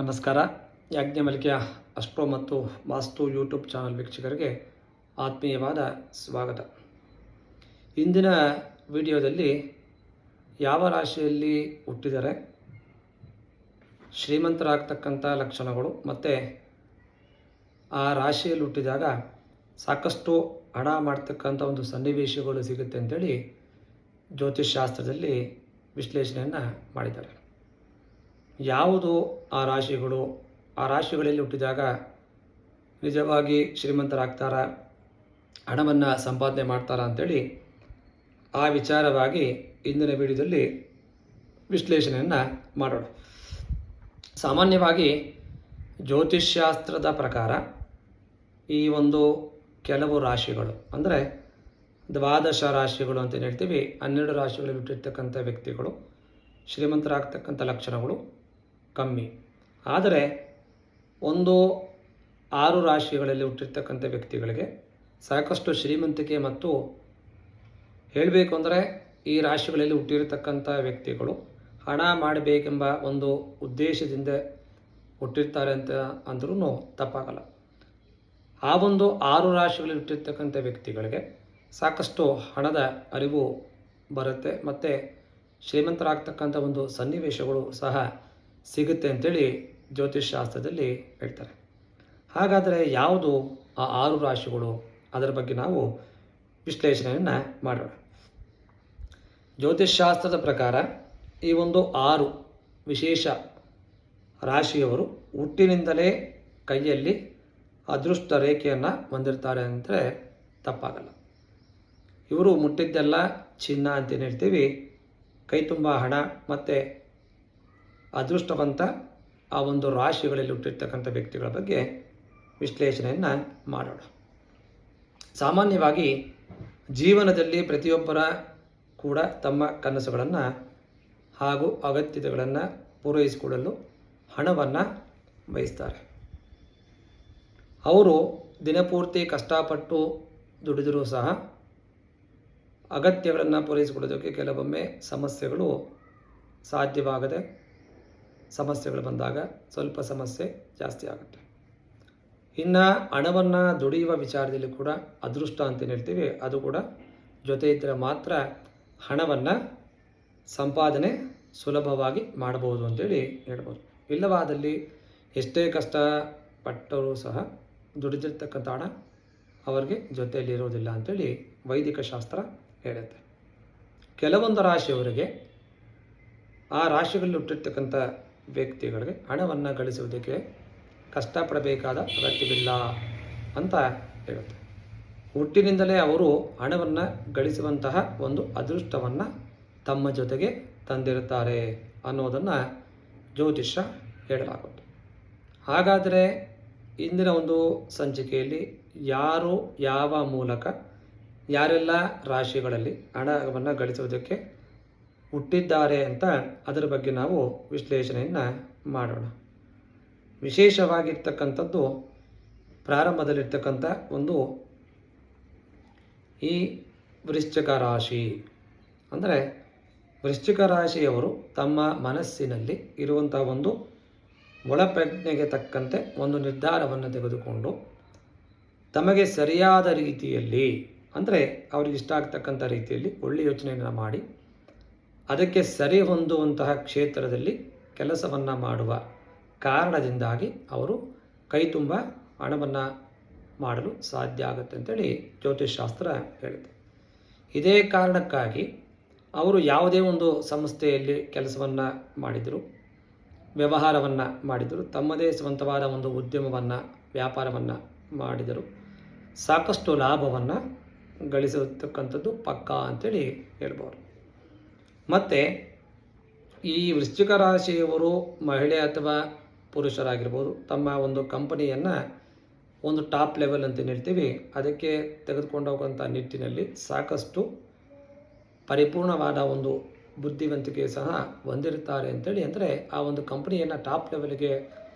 ನಮಸ್ಕಾರ. ಯಾಜ್ಞವಲ್ಕ್ಯ ಅಸ್ಟ್ರೋ ಮತ್ತು ವಾಸ್ತು YouTube channel ವೀಕ್ಷಕರಿಗೆ ಆತ್ಮೀಯವಾದ ಸ್ವಾಗತ. ಇಂದಿನ ವಿಡಿಯೋದಲ್ಲಿ ಯಾವ ರಾಶಿಯಲ್ಲಿ ಹುಟ್ಟಿದರೆ ಶ್ರೀಮಂತರಾಗ್ತಕ್ಕಂಥ ಲಕ್ಷಣಗಳು ಮತ್ತು ಆ ರಾಶಿಯಲ್ಲಿ ಹುಟ್ಟಿದಾಗ ಸಾಕಷ್ಟು ಹಣ ಮಾಡ್ತಕ್ಕಂಥ ಒಂದು ಸನ್ನಿವೇಶಗಳು ಸಿಗುತ್ತೆ ಅಂತೇಳಿ ಜ್ಯೋತಿಷ್ಶಾಸ್ತ್ರದಲ್ಲಿ ವಿಶ್ಲೇಷಣೆಯನ್ನು ಮಾಡಿದ್ದಾರೆ. ಯಾವುದು ಆ ರಾಶಿಗಳಲ್ಲಿ ಹುಟ್ಟಿದಾಗ ನಿಜವಾಗಿ ಶ್ರೀಮಂತರಾಗ್ತಾರ, ಹಣವನ್ನು ಸಂಪಾದನೆ ಮಾಡ್ತಾರಾ ಅಂಥೇಳಿ ಆ ವಿಚಾರವಾಗಿ ಇಂದಿನ ವಿಡಿಯೋದಲ್ಲಿ ವಿಶ್ಲೇಷಣೆಯನ್ನು ಮಾಡೋಣ. ಸಾಮಾನ್ಯವಾಗಿ ಜ್ಯೋತಿಷ್ಶಾಸ್ತ್ರದ ಪ್ರಕಾರ ಈ ಒಂದು ಕೆಲವು ರಾಶಿಗಳು ಅಂದರೆ ದ್ವಾದಶ ರಾಶಿಗಳು ಅಂತ ಹೇಳ್ತೀವಿ, 12 ರಾಶಿಗಳಲ್ಲಿ ಹುಟ್ಟಿರ್ತಕ್ಕಂಥ ವ್ಯಕ್ತಿಗಳು ಶ್ರೀಮಂತರಾಗ್ತಕ್ಕಂಥ ಲಕ್ಷಣಗಳು ಕಮ್ಮಿ. ಆದರೆ 6 ರಾಶಿಗಳಲ್ಲಿ ಹುಟ್ಟಿರ್ತಕ್ಕಂಥ ವ್ಯಕ್ತಿಗಳಿಗೆ ಸಾಕಷ್ಟು ಶ್ರೀಮಂತಿಕೆ ಮತ್ತು ಹೇಳಬೇಕು ಅಂದರೆ ಈ ರಾಶಿಗಳಲ್ಲಿ ಹುಟ್ಟಿರತಕ್ಕಂಥ ವ್ಯಕ್ತಿಗಳು ಹಣ ಮಾಡಬೇಕೆಂಬ ಒಂದು ಉದ್ದೇಶದಿಂದ ಹುಟ್ಟಿರ್ತಾರೆ ಅಂತ ಅಂದ್ರೂ ತಪ್ಪಾಗಲ್ಲ. ಆ ಒಂದು 6 ರಾಶಿಗಳಲ್ಲಿ ಹುಟ್ಟಿರ್ತಕ್ಕಂಥ ವ್ಯಕ್ತಿಗಳಿಗೆ ಸಾಕಷ್ಟು ಹಣದ ಅರಿವು ಬರುತ್ತೆ ಮತ್ತು ಶ್ರೀಮಂತರಾಗ್ತಕ್ಕಂಥ ಒಂದು ಸನ್ನಿವೇಶಗಳು ಸಹ ಸಿಗುತ್ತೆ ಅಂತೇಳಿ ಜ್ಯೋತಿಷ್ಶಾಸ್ತ್ರದಲ್ಲಿ ಹೇಳ್ತಾರೆ. ಹಾಗಾದರೆ ಯಾವುದು ಆ 6 ರಾಶಿಗಳು, ಅದರ ಬಗ್ಗೆ ನಾವು ವಿಶ್ಲೇಷಣೆಯನ್ನು ಮಾಡೋಣ. ಜ್ಯೋತಿಷ್ಶಾಸ್ತ್ರದ ಪ್ರಕಾರ ಈ ಒಂದು 6 ವಿಶೇಷ ರಾಶಿಯವರು ಹುಟ್ಟಿನಿಂದಲೇ ಕೈಯಲ್ಲಿ ಅದೃಷ್ಟ ರೇಖೆಯನ್ನು ಹೊಂದಿರ್ತಾರೆ ಅಂದರೆ ತಪ್ಪಾಗಲ್ಲ. ಇವರು ಮುಟ್ಟಿದ್ದೆಲ್ಲ ಚಿನ್ನ ಅಂತೇನು ಹೇಳ್ತೀವಿ, ಕೈ ತುಂಬ ಹಣ ಮತ್ತು ಅದೃಷ್ಟವಂತ ಆ ಒಂದು ರಾಶಿಗಳಲ್ಲಿ ಹುಟ್ಟಿರ್ತಕ್ಕಂಥ ವ್ಯಕ್ತಿಗಳ ಬಗ್ಗೆ ವಿಶ್ಲೇಷಣೆಯನ್ನು ಮಾಡೋಣ. ಸಾಮಾನ್ಯವಾಗಿ ಜೀವನದಲ್ಲಿ ಪ್ರತಿಯೊಬ್ಬರ ಕೂಡ ತಮ್ಮ ಕನಸುಗಳನ್ನು ಹಾಗೂ ಅಗತ್ಯತೆಗಳನ್ನು ಪೂರೈಸಿಕೊಳ್ಳಲು ಹಣವನ್ನು ಬಯಸ್ತಾರೆ. ಅವರು ದಿನಪೂರ್ತಿ ಕಷ್ಟಪಟ್ಟು ದುಡಿದರೂ ಸಹ ಅಗತ್ಯಗಳನ್ನು ಪೂರೈಸಿಕೊಳ್ಳೋದಕ್ಕೆ ಕೆಲವೊಮ್ಮೆ ಸಮಸ್ಯೆಗಳು ಸಾಧ್ಯವಾಗದೆ ಸಮಸ್ಯೆಗಳು ಬಂದಾಗ ಸ್ವಲ್ಪ ಸಮಸ್ಯೆ ಜಾಸ್ತಿ ಆಗುತ್ತೆ. ಇನ್ನು ಹಣವನ್ನು ದುಡಿಯುವ ವಿಚಾರದಲ್ಲಿ ಕೂಡ ಅದೃಷ್ಟ ಅಂತೇನು ಹೇಳ್ತೀವಿ, ಅದು ಕೂಡ ಜೊತೆ ಇದ್ದರೆ ಮಾತ್ರ ಹಣವನ್ನು ಸಂಪಾದನೆ ಸುಲಭವಾಗಿ ಮಾಡಬಹುದು ಅಂತೇಳಿ ಹೇಳ್ಬೋದು. ಇಲ್ಲವಾದಲ್ಲಿ ಎಷ್ಟೇ ಕಷ್ಟಪಟ್ಟರೂ ಸಹ ದುಡಿದಿರ್ತಕ್ಕಂಥ ಹಣ ಅವರಿಗೆ ಜೊತೆಯಲ್ಲಿ ಇರೋದಿಲ್ಲ ಅಂಥೇಳಿ ವೈದಿಕ ಶಾಸ್ತ್ರ ಹೇಳುತ್ತೆ. ಕೆಲವೊಂದು ರಾಶಿಯವರಿಗೆ ಆ ರಾಶಿಗಳಲ್ಲಿ ಹುಟ್ಟಿರ್ತಕ್ಕಂಥ ವ್ಯಕ್ತಿಗಳಿಗೆ ಹಣವನ್ನು ಗಳಿಸುವುದಕ್ಕೆ ಕಷ್ಟಪಡಬೇಕಾದ ಅಗತ್ಯವಿಲ್ಲ ಅಂತ ಹೇಳುತ್ತೆ. ಹುಟ್ಟಿನಿಂದಲೇ ಅವರು ಹಣವನ್ನು ಗಳಿಸುವಂತಹ ಒಂದು ಅದೃಷ್ಟವನ್ನು ತಮ್ಮ ಜೊತೆಗೆ ತಂದಿರುತ್ತಾರೆ ಅನ್ನೋದನ್ನು ಜ್ಯೋತಿಷ್ಯ ಹೇಳಲಾಗುತ್ತೆ. ಹಾಗಾದರೆ ಇಂದಿನ ಒಂದು ಸಂಚಿಕೆಯಲ್ಲಿ ಯಾರು ಯಾವ ಮೂಲಕ ಯಾರೆಲ್ಲ ರಾಶಿಗಳಲ್ಲಿ ಹಣವನ್ನು ಗಳಿಸುವುದಕ್ಕೆ ಹುಟ್ಟಿದ್ದಾರೆ ಅಂತ ಅದರ ಬಗ್ಗೆ ನಾವು ವಿಶ್ಲೇಷಣೆಯನ್ನು ಮಾಡೋಣ. ವಿಶೇಷವಾಗಿರ್ತಕ್ಕಂಥದ್ದು ಪ್ರಾರಂಭದಲ್ಲಿರ್ತಕ್ಕಂಥ ಒಂದು ಈ ವೃಶ್ಚಿಕ ರಾಶಿ. ಅಂದರೆ ವೃಶ್ಚಿಕ ರಾಶಿಯವರು ತಮ್ಮ ಮನಸ್ಸಿನಲ್ಲಿ ಇರುವಂಥ ಒಂದು ಒಳಪ್ರಜ್ಞೆಗೆ ತಕ್ಕಂತೆ ಒಂದು ನಿರ್ಧಾರವನ್ನು ತೆಗೆದುಕೊಂಡು ತಮಗೆ ಸರಿಯಾದ ರೀತಿಯಲ್ಲಿ ಅಂದರೆ ಅವರಿಗೆ ಇಷ್ಟ ಆಗ್ತಕ್ಕಂಥ ರೀತಿಯಲ್ಲಿ ಒಳ್ಳೆಯ ಯೋಚನೆಯನ್ನು ಮಾಡಿ ಅದಕ್ಕೆ ಸರಿ ಹೊಂದುವಂತಹ ಕ್ಷೇತ್ರದಲ್ಲಿ ಕೆಲಸವನ್ನು ಮಾಡುವ ಕಾರಣದಿಂದಾಗಿ ಅವರು ಕೈ ತುಂಬ ಹಣವನ್ನು ಮಾಡಲು ಸಾಧ್ಯ ಆಗುತ್ತೆ ಅಂತೇಳಿ ಜ್ಯೋತಿಷ್ಶಾಸ್ತ್ರ ಹೇಳುತ್ತೆ. ಇದೇ ಕಾರಣಕ್ಕಾಗಿ ಅವರು ಯಾವುದೇ ಒಂದು ಸಂಸ್ಥೆಯಲ್ಲಿ ಕೆಲಸವನ್ನು ಮಾಡಿದರು, ವ್ಯವಹಾರವನ್ನು ಮಾಡಿದರು, ತಮ್ಮದೇ ಸ್ವಂತವಾದ ಒಂದು ಉದ್ಯಮವನ್ನು ವ್ಯಾಪಾರವನ್ನು ಮಾಡಿದರು, ಸಾಕಷ್ಟು ಲಾಭವನ್ನು ಗಳಿಸತಕ್ಕಂಥದ್ದು ಪಕ್ಕಾ ಅಂತೇಳಿ ಹೇಳ್ಬೋದು. ಮತ್ತು ಈ ವೃಶ್ಚಿಕ ರಾಶಿಯವರು ಮಹಿಳೆ ಅಥವಾ ಪುರುಷರಾಗಿರ್ಬೋದು, ತಮ್ಮ ಒಂದು ಕಂಪನಿಯನ್ನು ಒಂದು ಟಾಪ್ ಲೆವೆಲ್ ಅಂತ ಹೇಳ್ತೀವಿ ಅದಕ್ಕೆ ತೆಗೆದುಕೊಂಡು ಹೋಗುವಂಥ ನಿಟ್ಟಿನಲ್ಲಿ ಸಾಕಷ್ಟು ಪರಿಪೂರ್ಣವಾದ ಒಂದು ಬುದ್ಧಿವಂತಿಕೆ ಸಹ ಹೊಂದಿರುತ್ತಾರೆ ಅಂತೇಳಿ. ಅಂದರೆ ಆ ಒಂದು ಕಂಪನಿಯನ್ನು ಟಾಪ್ ಲೆವೆಲ್ಗೆ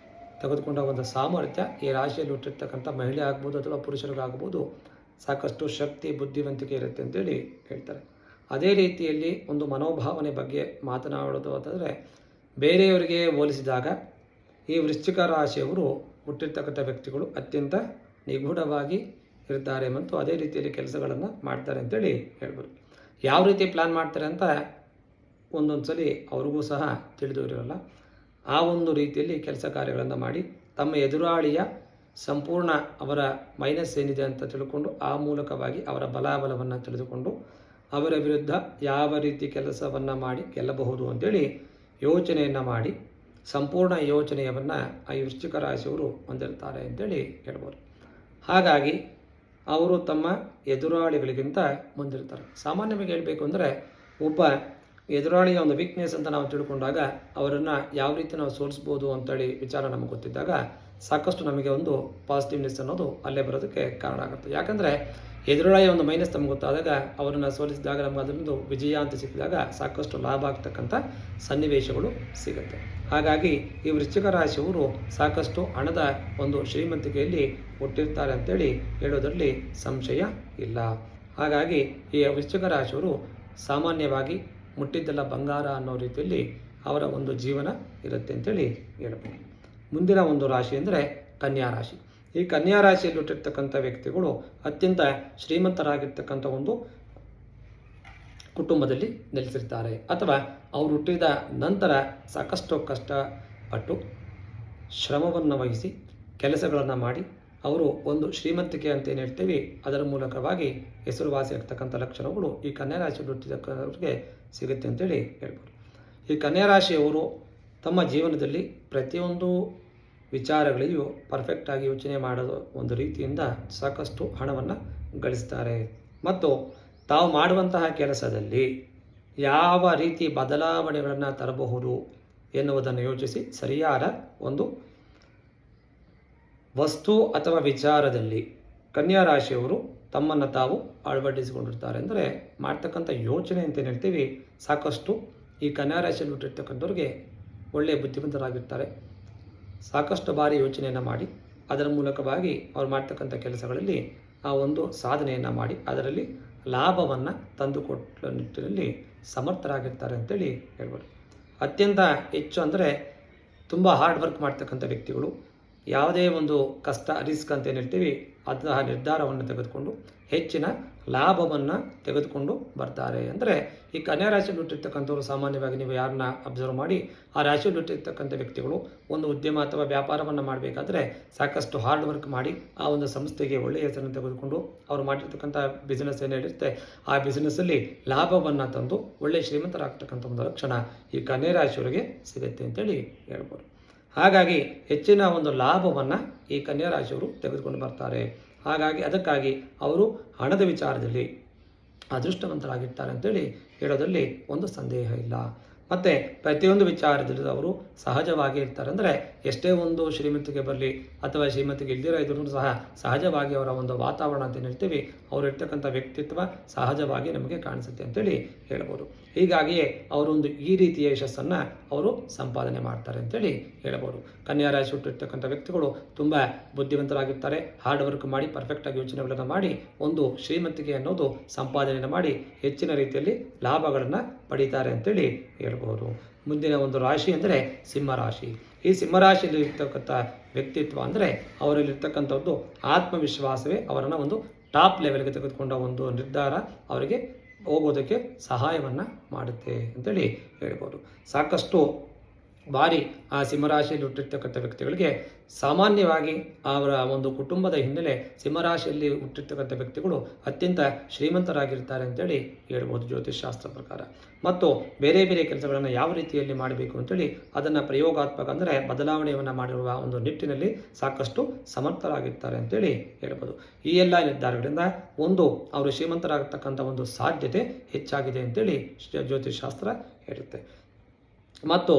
ತೆಗೆದುಕೊಂಡು ಹೋಗುವಂಥ ಸಾಮರ್ಥ್ಯ ಈ ರಾಶಿಯಲ್ಲಿ ಹುಟ್ಟಿರ್ತಕ್ಕಂಥ ಮಹಿಳೆ ಆಗ್ಬೋದು ಅಥವಾ ಪುರುಷರಿಗಾಗ್ಬೋದು ಸಾಕಷ್ಟು ಶಕ್ತಿ ಬುದ್ಧಿವಂತಿಕೆ ಇರುತ್ತೆ ಅಂತೇಳಿ ಹೇಳ್ತಾರೆ. ಅದೇ ರೀತಿಯಲ್ಲಿ ಒಂದು ಮನೋಭಾವನೆ ಬಗ್ಗೆ ಮಾತನಾಡೋದು ಅಂತಂದರೆ ಬೇರೆಯವರಿಗೆ ಹೋಲಿಸಿದಾಗ ಈ ವೃಶ್ಚಿಕ ರಾಶಿಯವರು ಹುಟ್ಟಿರ್ತಕ್ಕಂಥ ವ್ಯಕ್ತಿಗಳು ಅತ್ಯಂತ ನಿಗೂಢವಾಗಿ ಇರ್ತಾರೆ ಮತ್ತು ಅದೇ ರೀತಿಯಲ್ಲಿ ಕೆಲಸಗಳನ್ನು ಮಾಡ್ತಾರೆ ಅಂತೇಳಿ ಹೇಳ್ಬೋದು. ಯಾವ ರೀತಿ ಪ್ಲ್ಯಾನ್ ಮಾಡ್ತಾರೆ ಅಂತ ಒಂದೊಂದು ಸಲ ಅವ್ರಿಗೂ ಸಹ ತಿಳಿದು ಇರೋಲ್ಲ. ಆ ಒಂದು ರೀತಿಯಲ್ಲಿ ಕೆಲಸ ಕಾರ್ಯಗಳನ್ನು ಮಾಡಿ ತಮ್ಮ ಎದುರಾಳಿಯ ಸಂಪೂರ್ಣ ಅವರ ಮೈನಸ್ ಏನಿದೆ ಅಂತ ತಿಳ್ಕೊಂಡು ಆ ಮೂಲಕವಾಗಿ ಅವರ ಬಲಾಬಲವನ್ನು ತಿಳಿದುಕೊಂಡು ಅವರ ವಿರುದ್ಧ ಯಾವ ರೀತಿ ಕೆಲಸವನ್ನು ಮಾಡಿ ಗೆಲ್ಲಬಹುದು ಅಂತೇಳಿ ಯೋಚನೆಯನ್ನು ಮಾಡಿ ಸಂಪೂರ್ಣ ಯೋಚನೆಯನ್ನು ಈ ವೃಶ್ಚಿಕ ರಾಶಿಯವರು ಹೊಂದಿರ್ತಾರೆ ಅಂತೇಳಿ ಹೇಳ್ಬೋದು. ಹಾಗಾಗಿ ಅವರು ತಮ್ಮ ಎದುರಾಳಿಗಳಿಗಿಂತ ಮುಂದಿರ್ತಾರೆ. ಸಾಮಾನ್ಯವಾಗಿ ಹೇಳಬೇಕು ಅಂದರೆ ಒಬ್ಬ ಎದುರಾಳಿಯ ಒಂದು ವೀಕ್ನೆಸ್ ಅಂತ ನಾವು ತಿಳ್ಕೊಂಡಾಗ ಅವರನ್ನು ಯಾವ ರೀತಿ ನಾವು ಸೋಲಿಸ್ಬೋದು ಅಂತೇಳಿ ವಿಚಾರ ನಮಗೆ ಗೊತ್ತಿದ್ದಾಗ ಸಾಕಷ್ಟು ನಮಗೆ ಒಂದು ಪಾಸಿಟಿವ್ನೆಸ್ ಅನ್ನೋದು ಅಲ್ಲೇ ಬರೋದಕ್ಕೆ ಕಾರಣ ಆಗುತ್ತೆ. ಯಾಕಂದರೆ ಎದುರಾಳಿಯ ಒಂದು ಮೈನಸ್ ನಮ್ಗೆ ಗೊತ್ತಾದಾಗ ಅವರನ್ನು ಸೋಲಿಸಿದಾಗ ನಮಗೆ ಅದರೊಂದು ವಿಜಯ ಅಂತ ಸಿಕ್ಕಿದಾಗ ಸಾಕಷ್ಟು ಲಾಭ ಆಗ್ತಕ್ಕಂಥ ಸನ್ನಿವೇಶಗಳು ಸಿಗುತ್ತೆ. ಹಾಗಾಗಿ ಈ ವೃಶ್ಚಿಕ ರಾಶಿಯವರು ಸಾಕಷ್ಟು ಹಣದ ಒಂದು ಶ್ರೀಮಂತಿಕೆಯಲ್ಲಿ ಹುಟ್ಟಿರ್ತಾರೆ ಅಂತೇಳಿ ಹೇಳೋದರಲ್ಲಿ ಸಂಶಯ ಇಲ್ಲ. ಹಾಗಾಗಿ ಈ ವೃಶ್ಚಿಕ ರಾಶಿಯವರು ಸಾಮಾನ್ಯವಾಗಿ ಮುಟ್ಟಿದ್ದೆಲ್ಲ ಬಂಗಾರ ಅನ್ನೋ ರೀತಿಯಲ್ಲಿ ಅವರ ಒಂದು ಜೀವನ ಇರುತ್ತೆ ಅಂತೇಳಿ ಹೇಳ್ಬೋದು. ಮುಂದಿನ ಒಂದು ರಾಶಿ ಅಂದರೆ ಕನ್ಯಾ ರಾಶಿ. ಈ ಕನ್ಯಾ ರಾಶಿಯಲ್ಲಿ ಹುಟ್ಟಿರ್ತಕ್ಕಂಥ ವ್ಯಕ್ತಿಗಳು ಅತ್ಯಂತ ಶ್ರೀಮಂತರಾಗಿರ್ತಕ್ಕಂಥ ಒಂದು ಕುಟುಂಬದಲ್ಲಿ ನೆಲೆಸಿರ್ತಾರೆ, ಅಥವಾ ಅವರು ಹುಟ್ಟಿದ ನಂತರ ಸಾಕಷ್ಟು ಕಷ್ಟಪಟ್ಟು ಶ್ರಮವನ್ನು ವಹಿಸಿ ಕೆಲಸಗಳನ್ನು ಮಾಡಿ ಅವರು ಒಂದು ಶ್ರೀಮಂತಿಕೆ ಅಂತ ಏನು ಹೇಳ್ತೀವಿ ಅದರ ಮೂಲಕವಾಗಿ ಹೆಸರುವಾಸಿ ಆಗ್ತಕ್ಕಂಥ ಲಕ್ಷಣಗಳು ಈ ಕನ್ಯಾ ರಾಶಿಯಲ್ಲಿ ಹುಟ್ಟಿದವರಿಗೆ ಸಿಗುತ್ತೆ ಅಂತೇಳಿ ಹೇಳ್ಬೋದು. ಈ ಕನ್ಯಾ ರಾಶಿಯವರು ತಮ್ಮ ಜೀವನದಲ್ಲಿ ಪ್ರತಿಯೊಂದು ವಿಚಾರಗಳಿಗೂ ಪರ್ಫೆಕ್ಟಾಗಿ ಯೋಚನೆ ಮಾಡೋ ಒಂದು ರೀತಿಯಿಂದ ಸಾಕಷ್ಟು ಹಣವನ್ನು ಗಳಿಸ್ತಾರೆ ಮತ್ತು ತಾವು ಮಾಡುವಂತಹ ಕೆಲಸದಲ್ಲಿ ಯಾವ ರೀತಿ ಬದಲಾವಣೆಗಳನ್ನು ತರಬಹುದು ಎನ್ನುವುದನ್ನು ಯೋಚಿಸಿ ಸರಿಯಾದ ಒಂದು ವಸ್ತು ಅಥವಾ ವಿಚಾರದಲ್ಲಿ ಕನ್ಯಾ ರಾಶಿಯವರು ತಮ್ಮನ್ನು ತಾವು ಅಳವಡಿಸಿಕೊಂಡಿರ್ತಾರೆ. ಅಂದರೆ ಮಾಡ್ತಕ್ಕಂಥ ಯೋಚನೆ ಅಂತ ಏನು ಹೇಳ್ತೀವಿ ಸಾಕಷ್ಟು ಈ ಕನ್ಯಾ ರಾಶಿಯಲ್ಲಿ ಹುಟ್ಟಿರ್ತಕ್ಕಂಥವ್ರಿಗೆ ಒಳ್ಳೆಯ ಬುದ್ಧಿವಂತರಾಗಿರ್ತಾರೆ. ಸಾಕಷ್ಟು ಬಾರಿ ಯೋಚನೆಯನ್ನು ಮಾಡಿ ಅದರ ಮೂಲಕವಾಗಿ ಅವ್ರು ಮಾಡ್ತಕ್ಕಂಥ ಕೆಲಸಗಳಲ್ಲಿ ಆ ಒಂದು ಸಾಧನೆಯನ್ನು ಮಾಡಿ ಅದರಲ್ಲಿ ಲಾಭವನ್ನು ತಂದುಕೊಟ್ಟ ನಿಟ್ಟಿನಲ್ಲಿ ಸಮರ್ಥರಾಗಿರ್ತಾರೆ ಅಂತೇಳಿ ಹೇಳ್ಬೋದು. ಅತ್ಯಂತ ಹೆಚ್ಚು ಅಂದರೆ ತುಂಬ ಹಾರ್ಡ್ ವರ್ಕ್ ಮಾಡ್ತಕ್ಕಂಥ ವ್ಯಕ್ತಿಗಳು ಯಾವುದೇ ಒಂದು ಕಷ್ಟ ರಿಸ್ಕ್ ಅಂತ ಏನು ಹೇಳ್ತೀವಿ ಅಂತಹ ನಿರ್ಧಾರವನ್ನು ತೆಗೆದುಕೊಂಡು ಹೆಚ್ಚಿನ ಲಾಭವನ್ನು ತೆಗೆದುಕೊಂಡು ಬರ್ತಾರೆ. ಅಂದರೆ ಈ ಕನ್ಯಾ ರಾಶಿಯಲ್ಲಿ ಹುಟ್ಟಿರ್ತಕ್ಕಂಥವ್ರು ಸಾಮಾನ್ಯವಾಗಿ ನೀವು ಯಾರನ್ನ ಅಬ್ಸರ್ವ್ ಮಾಡಿ ಆ ರಾಶಿಯಲ್ಲಿ ಹುಟ್ಟಿರ್ತಕ್ಕಂಥ ವ್ಯಕ್ತಿಗಳು ಒಂದು ಉದ್ಯಮ ಅಥವಾ ವ್ಯಾಪಾರವನ್ನು ಮಾಡಬೇಕಾದ್ರೆ ಸಾಕಷ್ಟು ಹಾರ್ಡ್ ವರ್ಕ್ ಮಾಡಿ ಆ ಒಂದು ಸಂಸ್ಥೆಗೆ ಒಳ್ಳೆಯ ಹೆಸರನ್ನು ತೆಗೆದುಕೊಂಡು ಅವರು ಮಾಡಿರ್ತಕ್ಕಂಥ ಬಿಸ್ನೆಸ್ ಏನು ಹೇಳಿರುತ್ತೆ ಆ ಬಿಸ್ನೆಸ್ಸಲ್ಲಿ ಲಾಭವನ್ನು ತಂದು ಒಳ್ಳೆಯ ಶ್ರೀಮಂತರಾಗ್ತಕ್ಕಂಥ ಒಂದು ಲಕ್ಷಣ ಈ ಕನ್ಯಾ ರಾಶಿಯವರಿಗೆ ಸಿಗುತ್ತೆ ಅಂತೇಳಿ ಹೇಳ್ಬೋದು. ಹಾಗಾಗಿ ಹೆಚ್ಚಿನ ಒಂದು ಲಾಭವನ್ನು ಈ ಕನ್ಯಾ ರಾಶಿಯವರು ತೆಗೆದುಕೊಂಡು ಬರ್ತಾರೆ. ಹಾಗಾಗಿ ಅದಕ್ಕಾಗಿ ಅವರು ಹಣದ ವಿಚಾರದಲ್ಲಿ ಅದೃಷ್ಟವಂತರಾಗಿರ್ತಾರೆ ಅಂತೇಳಿ ಹೇಳೋದ್ರಲ್ಲಿ ಒಂದು ಸಂದೇಹ ಇಲ್ಲ. ಮತ್ತು ಪ್ರತಿಯೊಂದು ವಿಚಾರದಲ್ಲಿ ಅವರು ಸಹಜವಾಗಿ ಇರ್ತಾರೆ. ಅಂದರೆ ಎಷ್ಟೇ ಒಂದು ಶ್ರೀಮಂತಿಗೆ ಬರಲಿ ಅಥವಾ ಶ್ರೀಮಂತಿಗೆ ಇಲ್ದಿರೋ ಇದ್ರೂ ಸಹ ಸಹಜವಾಗಿ ಅವರ ಒಂದು ವಾತಾವರಣ ಅಂತ ಹೇಳ್ತೀವಿ ಅವರು ಇರ್ತಕ್ಕಂಥ ವ್ಯಕ್ತಿತ್ವ ಸಹಜವಾಗಿ ನಮಗೆ ಕಾಣಿಸುತ್ತೆ ಅಂತೇಳಿ ಹೇಳ್ಬೋದು. ಹೀಗಾಗಿಯೇ ಅವರೊಂದು ಈ ರೀತಿಯ ಯಶಸ್ಸನ್ನು ಅವರು ಸಂಪಾದನೆ ಮಾಡ್ತಾರೆ ಅಂತೇಳಿ ಹೇಳ್ಬೋದು. ಕನ್ಯಾ ರಾಶಿ ಹುಟ್ಟಿರ್ತಕ್ಕಂಥ ವ್ಯಕ್ತಿಗಳು ತುಂಬ ಬುದ್ಧಿವಂತರಾಗಿರ್ತಾರೆ. ಹಾರ್ಡ್ ವರ್ಕ್ ಮಾಡಿ ಪರ್ಫೆಕ್ಟಾಗಿ ಯೋಚನೆಗಳನ್ನು ಮಾಡಿ ಒಂದು ಶ್ರೀಮಂತಿಕೆ ಅನ್ನೋದು ಸಂಪಾದನೆಯನ್ನು ಮಾಡಿ ಹೆಚ್ಚಿನ ರೀತಿಯಲ್ಲಿ ಲಾಭಗಳನ್ನು ಪಡೀತಾರೆ ಅಂತೇಳಿ ಹೇಳ್ಬೋದು. ಮುಂದಿನ ಒಂದು ರಾಶಿ ಅಂದರೆ ಸಿಂಹರಾಶಿ. ಈ ಸಿಂಹರಾಶಿಯಲ್ಲಿ ಇರ್ತಕ್ಕಂಥ ವ್ಯಕ್ತಿತ್ವ ಅಂದರೆ ಅವರಲ್ಲಿರ್ತಕ್ಕಂಥದ್ದು ಆತ್ಮವಿಶ್ವಾಸವೇ ಅವರನ್ನು ಒಂದು ಟಾಪ್ ಲೆವೆಲ್ಗೆ ತೆಗೆದುಕೊಂಡ ಒಂದು ನಿರ್ಧಾರ ಅವರಿಗೆ ಹೋಗೋದಕ್ಕೆ ಸಹಾಯವನ್ನು ಮಾಡುತ್ತೆ ಅಂತೇಳಿ ಹೇಳ್ಬೋದು. ಸಾಕಷ್ಟು ಬಾರಿ ಆ ಸಿಂಹರಾಶಿಯಲ್ಲಿ ಹುಟ್ಟಿರ್ತಕ್ಕಂಥ ವ್ಯಕ್ತಿಗಳಿಗೆ ಸಾಮಾನ್ಯವಾಗಿ ಅವರ ಒಂದು ಕುಟುಂಬದ ಹಿನ್ನೆಲೆ ಸಿಂಹರಾಶಿಯಲ್ಲಿ ಹುಟ್ಟಿರ್ತಕ್ಕಂಥ ವ್ಯಕ್ತಿಗಳು ಅತ್ಯಂತ ಶ್ರೀಮಂತರಾಗಿರ್ತಾರೆ ಅಂತೇಳಿ ಹೇಳ್ಬೋದು ಜ್ಯೋತಿಷ್ಶಾಸ್ತ್ರ ಪ್ರಕಾರ. ಮತ್ತು ಬೇರೆ ಬೇರೆ ಕೆಲಸಗಳನ್ನು ಯಾವ ರೀತಿಯಲ್ಲಿ ಮಾಡಬೇಕು ಅಂತೇಳಿ ಅದನ್ನು ಪ್ರಯೋಗಾತ್ಮಕ ಅಂದರೆ ಬದಲಾವಣೆಯನ್ನು ಮಾಡಿರುವ ಒಂದು ನಿಟ್ಟಿನಲ್ಲಿ ಸಾಕಷ್ಟು ಸಮರ್ಥರಾಗಿರ್ತಾರೆ ಅಂತೇಳಿ ಹೇಳ್ಬೋದು. ಈ ಎಲ್ಲ ನಿರ್ಧಾರಗಳಿಂದ ಒಂದು ಅವರು ಶ್ರೀಮಂತರಾಗತಕ್ಕಂಥ ಒಂದು ಸಾಧ್ಯತೆ ಹೆಚ್ಚಾಗಿದೆ ಅಂತೇಳಿ ಜ್ಯೋತಿಷ್ಶಾಸ್ತ್ರ ಹೇಳುತ್ತೆ. ಮತ್ತು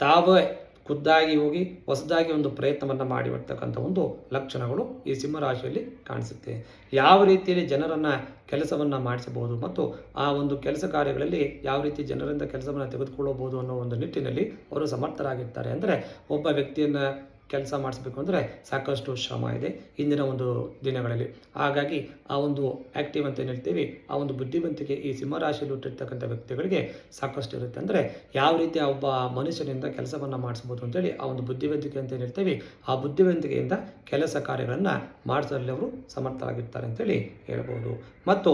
ತಾವೇ ಖುದ್ದಾಗಿ ಹೋಗಿ ಹೊಸದಾಗಿ ಒಂದು ಪ್ರಯತ್ನವನ್ನು ಮಾಡಿ ಬರ್ತಕ್ಕಂಥ ಒಂದು ಲಕ್ಷಣಗಳು ಈ ಸಿಂಹರಾಶಿಯಲ್ಲಿ ಕಾಣಿಸುತ್ತೆ. ಯಾವ ರೀತಿಯಲ್ಲಿ ಜನರನ್ನು ಕೆಲಸವನ್ನು ಮಾಡಿಸಬಹುದು ಮತ್ತು ಆ ಒಂದು ಕೆಲಸ ಕಾರ್ಯಗಳಲ್ಲಿ ಯಾವ ರೀತಿ ಜನರಿಂದ ಕೆಲಸವನ್ನು ತೆಗೆದುಕೊಳ್ಳಬಹುದು ಅನ್ನೋ ಒಂದು ನಿಟ್ಟಿನಲ್ಲಿ ಅವರು ಸಮರ್ಥರಾಗಿರ್ತಾರೆ. ಅಂದರೆ ಒಬ್ಬ ವ್ಯಕ್ತಿಯನ್ನು ಕೆಲಸ ಮಾಡಿಸ್ಬೇಕು ಅಂದರೆ ಸಾಕಷ್ಟು ಶ್ರಮ ಇದೆ ಇಂದಿನ ಒಂದು ದಿನಗಳಲ್ಲಿ. ಹಾಗಾಗಿ ಆ ಒಂದು ಆ್ಯಕ್ಟಿವ್ ಅಂತ ಏನು ಹೇಳ್ತೀವಿ, ಆ ಒಂದು ಬುದ್ಧಿವಂತಿಕೆ ಈ ಸಿಂಹರಾಶಿಯಲ್ಲಿ ಹುಟ್ಟಿರ್ತಕ್ಕಂಥ ವ್ಯಕ್ತಿಗಳಿಗೆ ಸಾಕಷ್ಟು ಇರುತ್ತೆ. ಅಂದರೆ ಯಾವ ರೀತಿ ಒಬ್ಬ ಮನುಷ್ಯನಿಂದ ಕೆಲಸವನ್ನು ಮಾಡಿಸ್ಬೋದು ಅಂತೇಳಿ ಆ ಒಂದು ಬುದ್ಧಿವಂತಿಕೆ ಅಂತ ಏನು ಹೇಳ್ತೀವಿ, ಆ ಬುದ್ಧಿವಂತಿಕೆಯಿಂದ ಕೆಲಸ ಕಾರ್ಯಗಳನ್ನು ಮಾಡಿಸೋದ್ರಲ್ಲಿ ಅವರು ಸಮರ್ಥರಾಗಿರ್ತಾರೆ ಅಂತೇಳಿ ಹೇಳ್ಬೋದು. ಮತ್ತು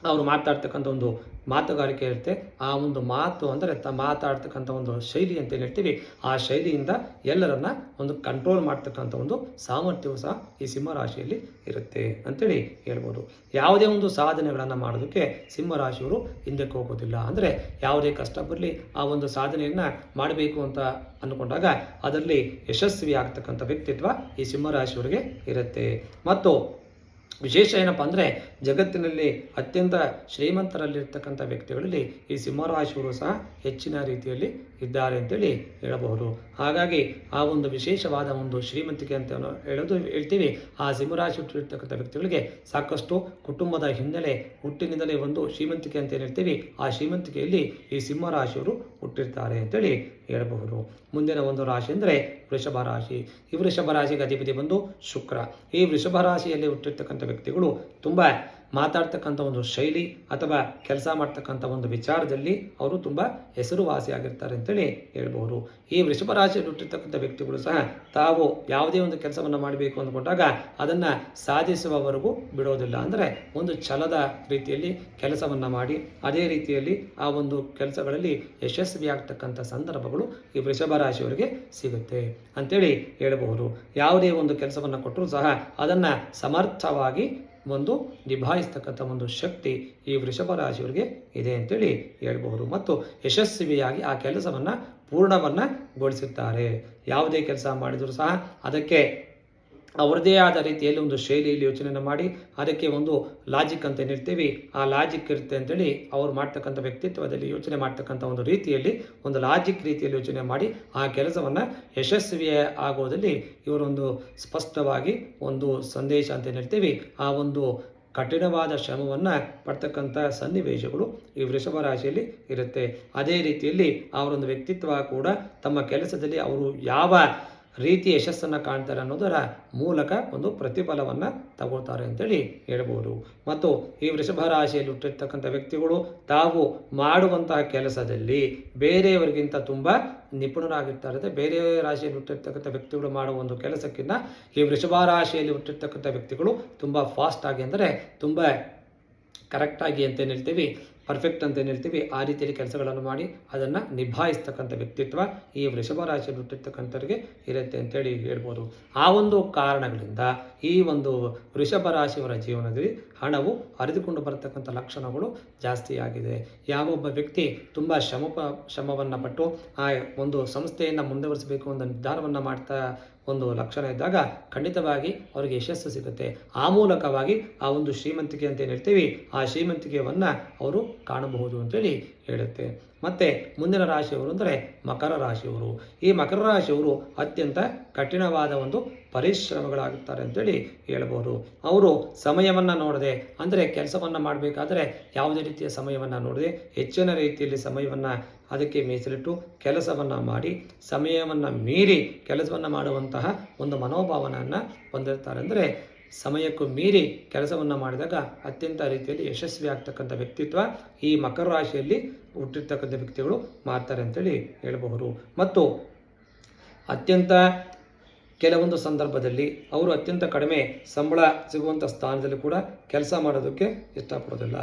ಅವರು ಮಾತಾಡ್ತಕ್ಕಂಥ ಒಂದು ಮಾತುಗಾರಿಕೆ ಇರುತ್ತೆ. ಆ ಒಂದು ಮಾತು ಅಂದರೆ ಮಾತಾಡ್ತಕ್ಕಂಥ ಒಂದು ಶೈಲಿ ಅಂತ ಏನು ಹೇಳ್ತೀವಿ, ಆ ಶೈಲಿಯಿಂದ ಎಲ್ಲರನ್ನ ಒಂದು ಕಂಟ್ರೋಲ್ ಮಾಡ್ತಕ್ಕಂಥ ಒಂದು ಸಾಮರ್ಥ್ಯವೂ ಸಹ ಈ ಸಿಂಹರಾಶಿಯಲ್ಲಿ ಇರುತ್ತೆ ಅಂತೇಳಿ ಹೇಳ್ಬೋದು. ಯಾವುದೇ ಒಂದು ಸಾಧನೆಗಳನ್ನು ಮಾಡೋದಕ್ಕೆ ಸಿಂಹರಾಶಿಯವರು ಹಿಂದಕ್ಕೆ ಹೋಗೋದಿಲ್ಲ. ಅಂದರೆ ಯಾವುದೇ ಕಷ್ಟ ಬರಲಿ ಆ ಒಂದು ಸಾಧನೆಯನ್ನು ಮಾಡಬೇಕು ಅಂತ ಅಂದ್ಕೊಂಡಾಗ ಅದರಲ್ಲಿ ಯಶಸ್ವಿ ಆಗ್ತಕ್ಕಂಥ ವ್ಯಕ್ತಿತ್ವ ಈ ಸಿಂಹರಾಶಿಯವರಿಗೆ ಇರುತ್ತೆ. ಮತ್ತು ವಿಶೇಷ ಏನಪ್ಪ ಅಂದರೆ ಜಗತ್ತಿನಲ್ಲಿ ಅತ್ಯಂತ ಶ್ರೀಮಂತರಲ್ಲಿರ್ತಕ್ಕಂಥ ವ್ಯಕ್ತಿಗಳಲ್ಲಿ ಈ ಸಿಂಹರಾಶಿಯವರು ಸಹ ಹೆಚ್ಚಿನ ರೀತಿಯಲ್ಲಿ ಇದ್ದಾರೆ ಅಂತೇಳಿ ಹೇಳಬಹುದು. ಹಾಗಾಗಿ ಆ ಒಂದು ವಿಶೇಷವಾದ ಒಂದು ಶ್ರೀಮಂತಿಕೆ ಅಂತ ಹೇಳ್ತೀವಿ, ಆ ಸಿಂಹರಾಶಿ ಹುಟ್ಟಿರ್ತಕ್ಕಂಥ ವ್ಯಕ್ತಿಗಳಿಗೆ ಸಾಕಷ್ಟು ಕುಟುಂಬದ ಹಿನ್ನೆಲೆ ಹುಟ್ಟಿನಿಂದಲೇ ಒಂದು ಶ್ರೀಮಂತಿಕೆ ಅಂತ ಏನು ಹೇಳ್ತೀವಿ, ಆ ಶ್ರೀಮಂತಿಕೆಯಲ್ಲಿ ಈ ಸಿಂಹರಾಶಿಯವರು ಹುಟ್ಟಿರ್ತಾರೆ ಅಂತೇಳಿ ಹೇಳಬಹುದು. ಮುಂದಿನ ಒಂದು ರಾಶಿ ಅಂದರೆ ವೃಷಭ ರಾಶಿ. ಈ ವೃಷಭ ರಾಶಿಗೆ ಅಧಿಪತಿ ಬಂದು ಶುಕ್ರ. ಈ ವೃಷಭ ರಾಶಿಯಲ್ಲಿ ಹುಟ್ಟಿರ್ತಕ್ಕಂಥ ವ್ಯಕ್ತಿಗಳು ತುಂಬ ಮಾತಾಡ್ತಕ್ಕಂಥ ಒಂದು ಶೈಲಿ ಅಥವಾ ಕೆಲಸ ಮಾಡ್ತಕ್ಕಂಥ ಒಂದು ವಿಚಾರದಲ್ಲಿ ಅವರು ತುಂಬ ಹೆಸರುವಾಸಿಯಾಗಿರ್ತಾರೆ ಅಂತೇಳಿ ಹೇಳ್ಬೋದು. ಈ ವೃಷಭ ರಾಶಿಯಲ್ಲಿ ಹುಟ್ಟಿರ್ತಕ್ಕಂಥ ವ್ಯಕ್ತಿಗಳು ಸಹ ತಾವು ಯಾವುದೇ ಒಂದು ಕೆಲಸವನ್ನು ಮಾಡಬೇಕು ಅಂದ್ಕೊಂಡಾಗ ಅದನ್ನು ಸಾಧಿಸುವವರೆಗೂ ಬಿಡೋದಿಲ್ಲ. ಅಂದರೆ ಒಂದು ಛಲದ ರೀತಿಯಲ್ಲಿ ಕೆಲಸವನ್ನು ಮಾಡಿ ಅದೇ ರೀತಿಯಲ್ಲಿ ಆ ಒಂದು ಕೆಲಸಗಳಲ್ಲಿ ಯಶಸ್ವಿಯಾಗ್ತಕ್ಕಂಥ ಸಂದರ್ಭಗಳು ಈ ವೃಷಭ ರಾಶಿಯವರಿಗೆ ಸಿಗುತ್ತೆ ಅಂತೇಳಿ ಹೇಳಬಹುದು. ಯಾವುದೇ ಒಂದು ಕೆಲಸವನ್ನು ಕೊಟ್ಟರೂ ಸಹ ಅದನ್ನು ಸಮರ್ಥವಾಗಿ ಒಂದು ನಿಭಾಯಿಸ್ತಕ್ಕಂಥ ಒಂದು ಶಕ್ತಿ ಈ ವೃಷಭ ರಾಶಿಯವರಿಗೆ ಇದೆ ಅಂತೇಳಿ ಹೇಳ್ಬಹುದು. ಮತ್ತು ಯಶಸ್ವಿಯಾಗಿ ಆ ಕೆಲಸವನ್ನು ಪೂರ್ಣಗೊಳಿಸುತ್ತಾರೆ. ಯಾವುದೇ ಕೆಲಸ ಮಾಡಿದರೂ ಸಹ ಅದಕ್ಕೆ ಅವರದೇ ಆದ ರೀತಿಯಲ್ಲಿ ಒಂದು ಶೈಲಿಯಲ್ಲಿ ಯೋಚನೆಯನ್ನು ಮಾಡಿ ಅದಕ್ಕೆ ಒಂದು ಲಾಜಿಕ್ ಅಂತ ಏನು ಹೇಳ್ತೀವಿ, ಆ ಲಾಜಿಕ್ ಇರುತ್ತೆ ಅಂತೇಳಿ ಅವ್ರು ಮಾಡ್ತಕ್ಕಂಥ ವ್ಯಕ್ತಿತ್ವದಲ್ಲಿ ಯೋಚನೆ ಮಾಡ್ತಕ್ಕಂಥ ಒಂದು ರೀತಿಯಲ್ಲಿ ಒಂದು ಲಾಜಿಕ್ ರೀತಿಯಲ್ಲಿ ಯೋಚನೆ ಮಾಡಿ ಆ ಕೆಲಸವನ್ನು ಯಶಸ್ವಿ ಆಗೋದಲ್ಲಿ ಇವರೊಂದು ಸ್ಪಷ್ಟವಾಗಿ ಒಂದು ಸಂದೇಶ ಅಂತ ಏನು ಹೇಳ್ತೀವಿ, ಆ ಒಂದು ಕಠಿಣವಾದ ಶ್ರಮವನ್ನು ಪಡ್ತಕ್ಕಂಥ ಸನ್ನಿವೇಶಗಳು ಈ ವೃಷಭ ರಾಶಿಯಲ್ಲಿ ಇರುತ್ತೆ. ಅದೇ ರೀತಿಯಲ್ಲಿ ಅವರೊಂದು ವ್ಯಕ್ತಿತ್ವ ಕೂಡ ತಮ್ಮ ಕೆಲಸದಲ್ಲಿ ಅವರು ಯಾವ ರೀತಿ ಯಶಸ್ಸನ್ನು ಕಾಣ್ತಾರೆ ಅನ್ನೋದರ ಮೂಲಕ ಒಂದು ಪ್ರತಿಫಲವನ್ನು ತಗೊಳ್ತಾರೆ ಅಂತೇಳಿ ಹೇಳ್ಬೋದು. ಮತ್ತು ಈ ವೃಷಭ ರಾಶಿಯಲ್ಲಿ ಹುಟ್ಟಿರ್ತಕ್ಕಂಥ ವ್ಯಕ್ತಿಗಳು ತಾವು ಮಾಡುವಂತಹ ಕೆಲಸದಲ್ಲಿ ಬೇರೆಯವರಿಗಿಂತ ತುಂಬ ನಿಪುಣರಾಗಿರ್ತಾರೆ. ಬೇರೆ ರಾಶಿಯಲ್ಲಿ ಹುಟ್ಟಿರ್ತಕ್ಕಂಥ ವ್ಯಕ್ತಿಗಳು ಮಾಡುವ ಒಂದು ಕೆಲಸಕ್ಕಿಂತ ಈ ವೃಷಭ ರಾಶಿಯಲ್ಲಿ ಹುಟ್ಟಿರ್ತಕ್ಕಂಥ ವ್ಯಕ್ತಿಗಳು ತುಂಬ ಫಾಸ್ಟ್ ಆಗಿ ಅಂದರೆ ತುಂಬ ಕರೆಕ್ಟಾಗಿ ಅಂತೇನು ಹೇಳ್ತೀವಿ, ಪರ್ಫೆಕ್ಟ್ ಅಂತ ಏನು ಹೇಳ್ತೀವಿ, ಆ ರೀತಿಯಲ್ಲಿ ಕೆಲಸಗಳನ್ನು ಮಾಡಿ ಅದನ್ನು ನಿಭಾಯಿಸ್ತಕ್ಕಂಥ ವ್ಯಕ್ತಿತ್ವ ಈ ವೃಷಭ ರಾಶಿಯಲ್ಲಿ ಹುಟ್ಟಿರ್ತಕ್ಕಂಥವ್ರಿಗೆ ಇರುತ್ತೆ ಅಂತೇಳಿ ಹೇಳ್ಬೋದು. ಆ ಒಂದು ಕಾರಣಗಳಿಂದ ಈ ಒಂದು ವೃಷಭ ರಾಶಿಯವರ ಜೀವನದಲ್ಲಿ ಹಣವು ಹರಿದುಕೊಂಡು ಬರತಕ್ಕಂಥ ಲಕ್ಷಣಗಳು ಜಾಸ್ತಿ ಆಗಿದೆ. ಯಾವೊಬ್ಬ ವ್ಯಕ್ತಿ ತುಂಬ ಶ್ರಮವನ್ನು ಪಟ್ಟು ಆ ಒಂದು ಸಂಸ್ಥೆಯನ್ನು ಮುಂದುವರಿಸಬೇಕು ಒಂದು ನಿರ್ಧಾರವನ್ನು ಮಾಡ್ತಾ ಒಂದು ಲಕ್ಷಣ ಇದ್ದಾಗ ಖಂಡಿತವಾಗಿ ಅವರಿಗೆ ಯಶಸ್ಸು ಸಿಗುತ್ತೆ. ಆ ಮೂಲಕವಾಗಿ ಆ ಒಂದು ಶ್ರೀಮಂತಿಕೆ ಅಂತ ಏನು ಹೇಳ್ತೀವಿ, ಆ ಶ್ರೀಮಂತಿಕೆಯನ್ನು ಅವರು ಕಾಣಬಹುದು ಅಂತೇಳಿ ಹೇಳುತ್ತೆ. ಮತ್ತು ಮುಂದಿನ ರಾಶಿಯವರು ಅಂದರೆ ಮಕರ ರಾಶಿಯವರು. ಈ ಮಕರ ರಾಶಿಯವರು ಅತ್ಯಂತ ಕಠಿಣವಾದ ಒಂದು ಪರಿಶ್ರಮಗಳಾಗುತ್ತಾರೆ ಅಂತೇಳಿ ಹೇಳ್ಬೋದು. ಅವರು ಸಮಯವನ್ನು ನೋಡದೆ, ಅಂದರೆ ಕೆಲಸವನ್ನು ಮಾಡಬೇಕಾದ್ರೆ ಯಾವುದೇ ರೀತಿಯ ಸಮಯವನ್ನು ನೋಡದೆ ಹೆಚ್ಚಿನ ರೀತಿಯಲ್ಲಿ ಸಮಯವನ್ನು ಅದಕ್ಕೆ ಮೀಸಲಿಟ್ಟು ಕೆಲಸವನ್ನು ಮಾಡಿ ಸಮಯವನ್ನು ಮೀರಿ ಕೆಲಸವನ್ನು ಮಾಡುವಂತಹ ಒಂದು ಮನೋಭಾವನೆಯನ್ನು ಹೊಂದಿರ್ತಾರೆ. ಅಂದರೆ ಸಮಯಕ್ಕೂ ಮೀರಿ ಕೆಲಸವನ್ನು ಮಾಡಿದಾಗ ಅತ್ಯಂತ ರೀತಿಯಲ್ಲಿ ಯಶಸ್ವಿ ಆಗ್ತಕ್ಕಂಥ ವ್ಯಕ್ತಿತ್ವ ಈ ಮಕರ ರಾಶಿಯಲ್ಲಿ ಹುಟ್ಟಿರ್ತಕ್ಕಂಥ ವ್ಯಕ್ತಿಗಳು ಮಾಡ್ತಾರೆ ಅಂತೇಳಿ ಹೇಳಬಹುದು. ಮತ್ತು ಅತ್ಯಂತ ಕೆಲವೊಂದು ಸಂದರ್ಭದಲ್ಲಿ ಅವರು ಅತ್ಯಂತ ಕಡಿಮೆ ಸಂಬಳ ಸಿಗುವಂಥ ಸ್ಥಾನದಲ್ಲಿ ಕೂಡ ಕೆಲಸ ಮಾಡೋದಕ್ಕೆ ಇಷ್ಟಪಡೋದಿಲ್ಲ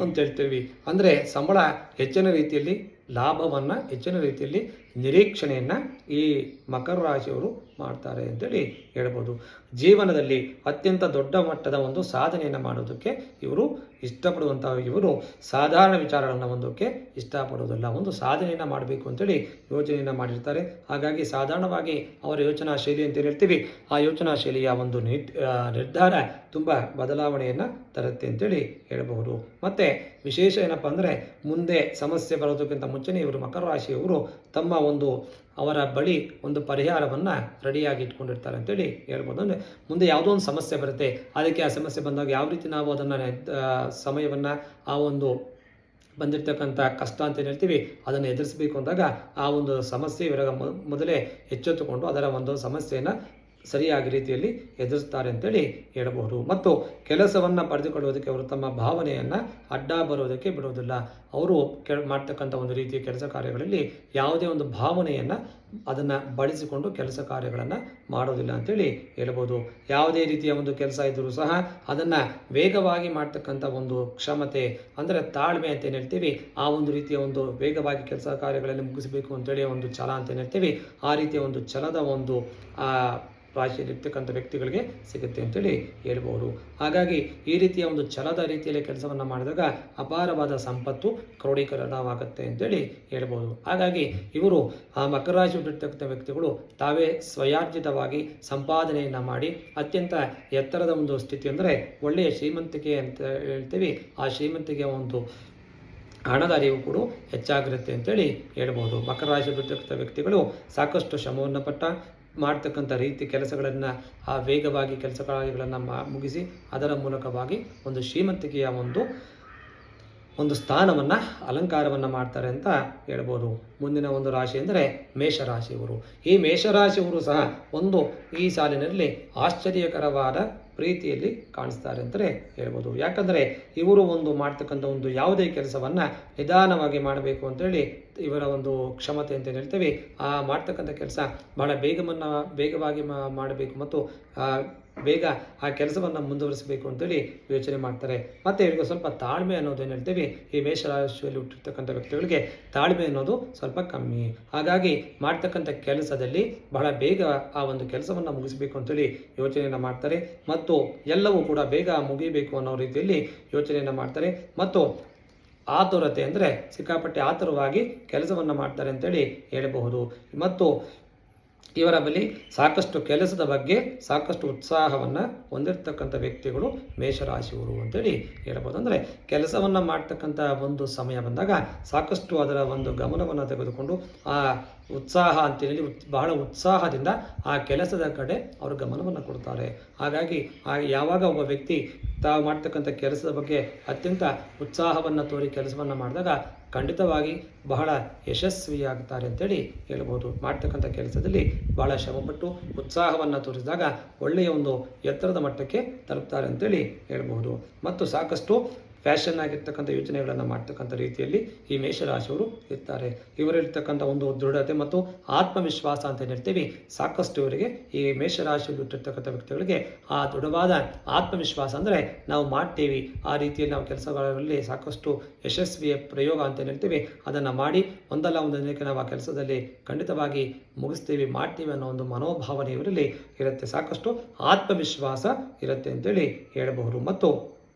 ಅಂತ ಹೇಳ್ತೀವಿ. ಅಂದರೆ ಸಂಬಳ ಹೆಚ್ಚಿನ ರೀತಿಯಲ್ಲಿ ಲಾಭವನ್ನು ಹೆಚ್ಚಿನ ರೀತಿಯಲ್ಲಿ ನಿರೀಕ್ಷಣೆಯನ್ನು ಈ ಮಕರ ರಾಶಿಯವರು ಮಾಡ್ತಾರೆ ಅಂತೇಳಿ ಹೇಳ್ಬೋದು. ಜೀವನದಲ್ಲಿ ಅತ್ಯಂತ ದೊಡ್ಡ ಮಟ್ಟದ ಒಂದು ಸಾಧನೆಯನ್ನು ಮಾಡೋದಕ್ಕೆ ಇವರು ಇಷ್ಟಪಡುವಂಥ ಇವರು ಸಾಧಾರಣ ವಿಚಾರಗಳನ್ನು ಹೊಂದೋಕ್ಕೆ ಇಷ್ಟಪಡೋದಿಲ್ಲ. ಒಂದು ಸಾಧನೆಯನ್ನು ಮಾಡಬೇಕು ಅಂತೇಳಿ ಯೋಚನೆಯನ್ನು ಮಾಡಿರ್ತಾರೆ. ಹಾಗಾಗಿ ಸಾಧಾರಣವಾಗಿ ಅವರ ಯೋಚನಾ ಶೈಲಿ ಅಂತ ಹೇಳ್ತೀವಿ, ಆ ಯೋಚನಾ ಶೈಲಿಯ ಒಂದು ನಿರ್ಧಾರ ತುಂಬ ಬದಲಾವಣೆಯನ್ನು ತರುತ್ತೆ ಅಂತೇಳಿ ಹೇಳಬಹುದು. ಮತ್ತು ವಿಶೇಷ ಏನಪ್ಪ ಅಂದರೆ ಮುಂದೆ ಸಮಸ್ಯೆ ಬರೋದಕ್ಕಿಂತ ಮುಂಚೆನೇ ಇವರು ಮಕರ ರಾಶಿಯವರು ತಮ್ಮ ಒಂದು ಅವರ ಬಳಿ ಒಂದು ಪರಿಹಾರವನ್ನು ರೆಡಿಯಾಗಿ ಇಟ್ಕೊಂಡಿರ್ತಾರೆ ಅಂತೇಳಿ ಹೇಳ್ಬೋದು. ಅಂದರೆ ಮುಂದೆ ಯಾವುದೋ ಒಂದು ಸಮಸ್ಯೆ ಬರುತ್ತೆ, ಅದಕ್ಕೆ ಆ ಸಮಸ್ಯೆ ಬಂದಾಗ ಯಾವ ರೀತಿ ನಾವು ಅದನ್ನು ಸಮಯವನ್ನು ಆ ಒಂದು ಬಂದಿರತಕ್ಕಂಥ ಕಷ್ಟ ಅಂತ ಏನು ಹೇಳ್ತೀವಿ ಅದನ್ನು ಎದುರಿಸಬೇಕು ಅಂದಾಗ ಆ ಒಂದು ಸಮಸ್ಯೆ ಇವರ ಮೊದಲೇ ಎಚ್ಚೆತ್ತುಕೊಂಡು ಅದರ ಒಂದು ಸಮಸ್ಯೆಯನ್ನು ಸರಿಯಾಗಿ ರೀತಿಯಲ್ಲಿ ಎದುರಿಸ್ತಾರೆ ಅಂತೇಳಿ ಹೇಳಬಹುದು. ಮತ್ತು ಕೆಲಸವನ್ನು ಪಡೆದುಕೊಳ್ಳುವುದಕ್ಕೆ ಅವರು ತಮ್ಮ ಭಾವನೆಯನ್ನು ಅಡ್ಡ ಬರೋದಕ್ಕೆ ಬಿಡುವುದಿಲ್ಲ. ಅವರು ಮಾಡ್ತಕ್ಕಂಥ ಒಂದು ರೀತಿಯ ಕೆಲಸ ಕಾರ್ಯಗಳಲ್ಲಿ ಯಾವುದೇ ಒಂದು ಭಾವನೆಯನ್ನು ಅದನ್ನು ಬಳಸಿಕೊಂಡು ಕೆಲಸ ಕಾರ್ಯಗಳನ್ನು ಮಾಡೋದಿಲ್ಲ ಅಂತೇಳಿ ಹೇಳ್ಬೋದು. ಯಾವುದೇ ರೀತಿಯ ಒಂದು ಕೆಲಸ ಇದ್ದರೂ ಸಹ ಅದನ್ನು ವೇಗವಾಗಿ ಮಾಡ್ತಕ್ಕಂಥ ಒಂದು ಕ್ಷಮತೆ ಅಂದರೆ ತಾಳ್ಮೆ ಅಂತ ಏನು ಹೇಳ್ತೀವಿ, ಆ ಒಂದು ರೀತಿಯ ಒಂದು ವೇಗವಾಗಿ ಕೆಲಸ ಕಾರ್ಯಗಳಲ್ಲಿ ಮುಗಿಸಬೇಕು ಅಂತೇಳಿ ಒಂದು ಛಲ ಅಂತ ಏನು ಹೇಳ್ತೀವಿ, ಆ ರೀತಿಯ ಒಂದು ಛಲದ ಒಂದು ರಾಶಿಯಲ್ಲಿರ್ತಕ್ಕಂಥ ವ್ಯಕ್ತಿಗಳಿಗೆ ಸಿಗುತ್ತೆ ಅಂತೇಳಿ ಹೇಳ್ಬೋದು. ಹಾಗಾಗಿ ಈ ರೀತಿಯ ಒಂದು ಛಲದ ರೀತಿಯಲ್ಲಿ ಕೆಲಸವನ್ನು ಮಾಡಿದಾಗ ಅಪಾರವಾದ ಸಂಪತ್ತು ಕ್ರೋಢೀಕರಣವಾಗುತ್ತೆ ಅಂತೇಳಿ ಹೇಳ್ಬೋದು. ಹಾಗಾಗಿ ಇವರು ಆ ಮಕರ ರಾಶಿ ಹುಟ್ಟಿರ್ತಕ್ಕಂಥ ವ್ಯಕ್ತಿಗಳು ತಾವೇ ಸ್ವಯಾರ್ಜಿತವಾಗಿ ಸಂಪಾದನೆಯನ್ನು ಮಾಡಿ ಅತ್ಯಂತ ಎತ್ತರದ ಒಂದು ಸ್ಥಿತಿ ಅಂದರೆ ಒಳ್ಳೆಯ ಶ್ರೀಮಂತಿಕೆ ಅಂತ ಹೇಳ್ತೀವಿ, ಆ ಶ್ರೀಮಂತಿಕೆಯ ಒಂದು ಹಣದ ಅರಿವು ಕೂಡ ಹೆಚ್ಚಾಗಿರುತ್ತೆ ಅಂತೇಳಿ ಹೇಳ್ಬೋದು. ಮಕರ ರಾಶಿ ಹುಟ್ಟಿರ್ತಕ್ಕಂಥ ವ್ಯಕ್ತಿಗಳು ಸಾಕಷ್ಟು ಶ್ರಮವನ್ನು ಮಾಡ್ತಕ್ಕಂಥ ರೀತಿ ಕೆಲಸಗಳನ್ನು ವೇಗವಾಗಿ ಕೆಲಸ ಕಾರ್ಯಗಳನ್ನು ಮುಗಿಸಿ ಅದರ ಮೂಲಕವಾಗಿ ಒಂದು ಶ್ರೀಮಂತಿಕೆಯ ಒಂದು ಸ್ಥಾನವನ್ನು ಅಲಂಕಾರವನ್ನು ಮಾಡ್ತಾರೆ ಅಂತ ಹೇಳ್ಬೋದು. ಮುಂದಿನ ಒಂದು ರಾಶಿ ಅಂದರೆ ಮೇಷರಾಶಿಯವರು. ಈ ಮೇಷರಾಶಿಯವರು ಸಹ ಈ ಸಾಲಿನಲ್ಲಿ ಆಶ್ಚರ್ಯಕರವಾದ ಪ್ರೀತಿಯಲ್ಲಿ ಕಾಣಿಸ್ತಾರೆ ಅಂತಲೇ ಹೇಳ್ಬೋದು. ಯಾಕಂದರೆ ಇವರು ಮಾಡ್ತಕ್ಕಂಥ ಯಾವುದೇ ಕೆಲಸವನ್ನು ನಿಧಾನವಾಗಿ ಮಾಡಬೇಕು ಅಂತೇಳಿ ಇವರ ಒಂದು ಕ್ಷಮತೆ ಅಂತ ಹೇಳ್ತೇವೆ. ಆ ಮಾಡ್ತಕ್ಕಂಥ ಕೆಲಸ ಬಹಳ ವೇಗವಾಗಿ ಮಾಡಬೇಕು ಮತ್ತು ಬೇಗ ಆ ಕೆಲಸವನ್ನು ಮುಂದುವರಿಸಬೇಕು ಅಂತೇಳಿ ಯೋಚನೆ ಮಾಡ್ತಾರೆ. ಮತ್ತು ಇವರಿಗೆ ಸ್ವಲ್ಪ ತಾಳ್ಮೆ ಅನ್ನೋದು ಏನು ಹೇಳ್ತೀವಿ, ಈ ಮೇಷರಾಶಿಯಲ್ಲಿ ಹುಟ್ಟಿರ್ತಕ್ಕಂಥ ವ್ಯಕ್ತಿಗಳಿಗೆ ತಾಳ್ಮೆ ಅನ್ನೋದು ಸ್ವಲ್ಪ ಕಮ್ಮಿ. ಹಾಗಾಗಿ ಮಾಡ್ತಕ್ಕಂಥ ಕೆಲಸದಲ್ಲಿ ಬಹಳ ಬೇಗ ಆ ಒಂದು ಕೆಲಸವನ್ನು ಮುಗಿಸಬೇಕು ಅಂತೇಳಿ ಯೋಚನೆಯನ್ನು ಮಾಡ್ತಾರೆ ಮತ್ತು ಎಲ್ಲವೂ ಕೂಡ ಬೇಗ ಮುಗಿಬೇಕು ಅನ್ನೋ ರೀತಿಯಲ್ಲಿ ಯೋಚನೆಯನ್ನು ಮಾಡ್ತಾರೆ ಮತ್ತು ಆತುರತೆ ಅಂದರೆ ಸಿಕ್ಕಾಪಟ್ಟೆ ಆತುರವಾಗಿ ಕೆಲಸವನ್ನು ಮಾಡ್ತಾರೆ ಅಂತೇಳಿ ಹೇಳಬಹುದು. ಮತ್ತು ಇವರ ಬಳಿ ಸಾಕಷ್ಟು ಕೆಲಸದ ಬಗ್ಗೆ ಸಾಕಷ್ಟು ಉತ್ಸಾಹವನ್ನು ಹೊಂದಿರತಕ್ಕಂಥ ವ್ಯಕ್ತಿಗಳು ಮೇಷರಾಶಿಯವರು ಅಂತೇಳಿ ಹೇಳ್ಬೋದು. ಅಂದರೆ ಕೆಲಸವನ್ನು ಮಾಡ್ತಕ್ಕಂಥ ಒಂದು ಸಮಯ ಬಂದಾಗ ಸಾಕಷ್ಟು ಅದರ ಒಂದು ಗಮನವನ್ನು ತೆಗೆದುಕೊಂಡು ಆ ಉತ್ಸಾಹ ಅಂತೇಳಿ ಬಹಳ ಉತ್ಸಾಹದಿಂದ ಆ ಕೆಲಸದ ಕಡೆ ಅವರು ಗಮನವನ್ನು ಕೊಡ್ತಾರೆ. ಹಾಗಾಗಿ ಯಾವಾಗ ಒಬ್ಬ ವ್ಯಕ್ತಿ ತಾವು ಮಾಡ್ತಕ್ಕಂಥ ಕೆಲಸದ ಬಗ್ಗೆ ಅತ್ಯಂತ ಉತ್ಸಾಹವನ್ನು ತೋರಿ ಕೆಲಸವನ್ನು ಮಾಡಿದಾಗ ಖಂಡಿತವಾಗಿ ಬಹಳ ಯಶಸ್ವಿಯಾಗ್ತಾರೆ ಅಂತೇಳಿ ಹೇಳ್ಬೋದು. ಮಾಡ್ತಕ್ಕಂಥ ಕೆಲಸದಲ್ಲಿ ಬಹಳ ಶ್ರಮಪಟ್ಟು ಉತ್ಸಾಹವನ್ನು ತೋರಿಸಿದಾಗ ಒಳ್ಳೆಯ ಒಂದು ಎತ್ತರದ ಮಟ್ಟಕ್ಕೆ ತಲುಪ್ತಾರೆ ಅಂತೇಳಿ ಹೇಳ್ಬೋದು. ಮತ್ತು ಸಾಕಷ್ಟು ಫ್ಯಾಷನ್ ಆಗಿರ್ತಕ್ಕಂಥ ಯೋಚನೆಗಳನ್ನು ಮಾಡ್ತಕ್ಕಂಥ ರೀತಿಯಲ್ಲಿ ಈ ಮೇಷರಾಶಿಯವರು ಇರ್ತಾರೆ. ಇವರಿರ್ತಕ್ಕಂಥ ಒಂದು ದೃಢತೆ ಮತ್ತು ಆತ್ಮವಿಶ್ವಾಸ ಅಂತ ಹೇಳ್ತೀವಿ, ಸಾಕಷ್ಟು ಇವರಿಗೆ ಈ ಮೇಷರಾಶಿಯಲ್ಲಿ ಹುಟ್ಟಿರ್ತಕ್ಕಂಥ ವ್ಯಕ್ತಿಗಳಿಗೆ ಆ ದೃಢವಾದ ಆತ್ಮವಿಶ್ವಾಸ ಅಂದರೆ ನಾವು ಮಾಡ್ತೀವಿ, ಆ ರೀತಿಯಲ್ಲಿ ನಾವು ಕೆಲಸಗಳಲ್ಲಿ ಸಾಕಷ್ಟು ಯಶಸ್ವಿಯ ಪ್ರಯೋಗ ಅಂತ ಹೇಳ್ತೀವಿ, ಅದನ್ನು ಮಾಡಿ ಒಂದಲ್ಲ ಒಂದು ದಿನಕ್ಕೆ ನಾವು ಆ ಕೆಲಸದಲ್ಲಿ ಖಂಡಿತವಾಗಿ ಮುಗಿಸ್ತೀವಿ, ಮಾಡ್ತೀವಿ ಅನ್ನೋ ಒಂದು ಮನೋಭಾವನೆ ಇವರಲ್ಲಿ ಇರುತ್ತೆ. ಸಾಕಷ್ಟು ಆತ್ಮವಿಶ್ವಾಸ ಇರುತ್ತೆ ಅಂತೇಳಿ ಹೇಳಬಹುದು. ಮತ್ತು